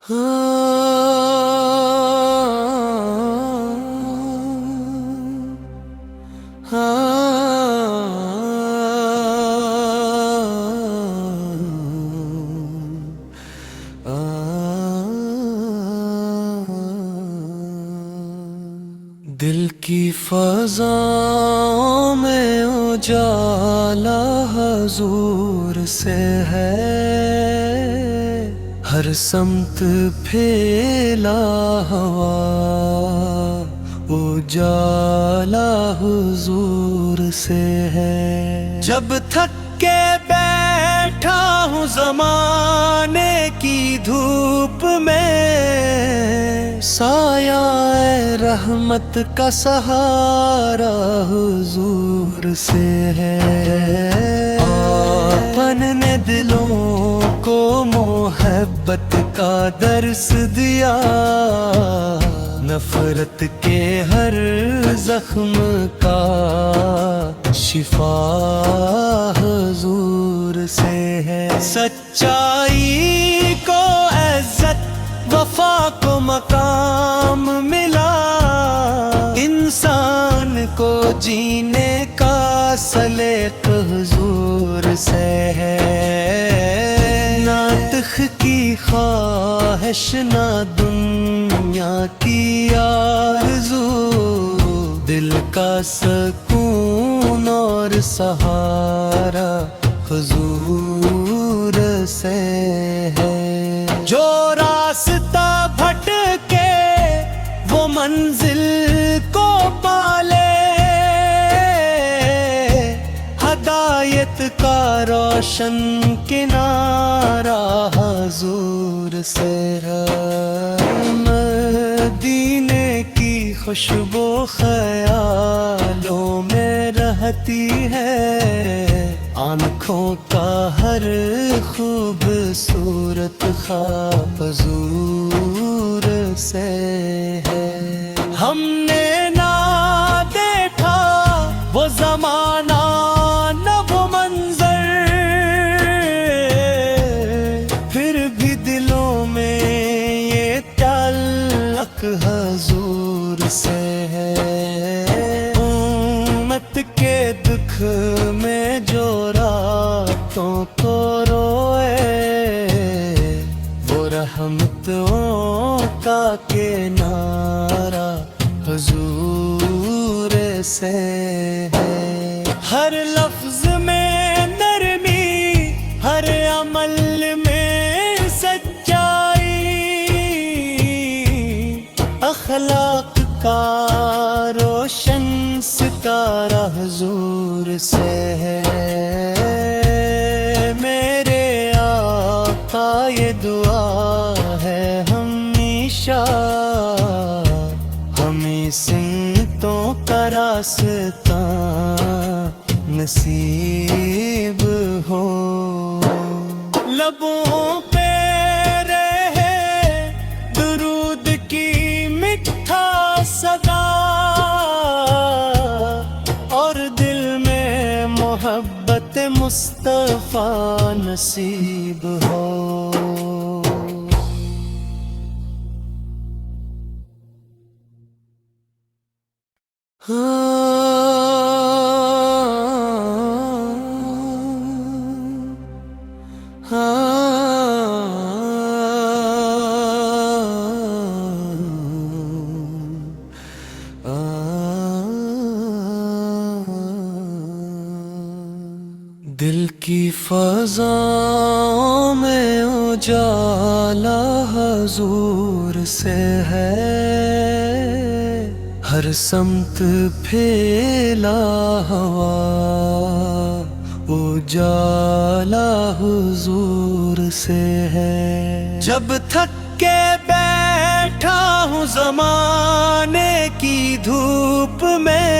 دل کی فضاؤں میں اجالا حضور سے ہے، ہر سمت پھیلا ہوا اجالا حضور سے ہے۔ جب تھک کے بیٹھا ہوں زمانے کی دھوپ میں، سایہ اے رحمت کا سہارا حضور سے ہے۔ اپن نے دلوں کو محبت کا درس دیا، نفرت کے ہر زخم کا شفا حضور سے ہے۔ سچائی کو عزت، وفا کو مقام ملا، انسان کو جینے کا سلیق حضور سے ہے۔ نہ تخ کی خواہش، نہ دنیا کی آرزو، دل کا سکون اور سہارا حضور سے ہے۔ جو راستہ بھٹکے وہ منزل کو پالے، ہدایت کا روشن کنارہ حضور سے ہے۔ مدینے کی خوشبو خیالوں میں رہتی ہے، آنکھوں کا ہر خوبصورت خواب حضور سے ہے۔ ہم نے نہ دیکھا وہ زمانہ، نہ وہ منظر، پھر بھی دلوں میں یہ تعلق حضور سے ہے۔ امت کے دکھ میں جو راتوں کو روئے، وہ رحمتوں کا کنارہ حضور سے ہے۔ ہر لفظ میں نرمی، ہر عمل میں سچائی، اخلاق کا روشن ستارہ حضور سے ہے۔ میرے آقا یہ دعا ہے ہمیشہ، ہمیں سمتوں کا راستہ نصیب ہو۔ لبوں پہ رہے درود کی میٹھا صدا، اور دل میں محبت مصطفیٰ نصیب ہو۔ دل کی فضاؤں میں اجالا حضور سے ہے، ہر سمت پھیلا ہوا اجالا حضور سے ہے۔ جب تھک کے بیٹھا ہوں زمانے کی دھوپ میں،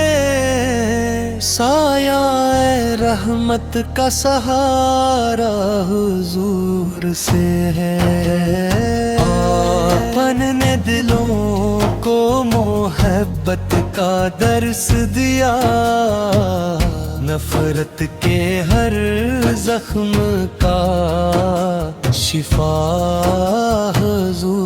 سایہ اے رحمت کا سہارا حضور سے ہے۔ اپن نے دلوں کو محبت کا درس دیا، نفرت کے ہر زخم کا شفا حضور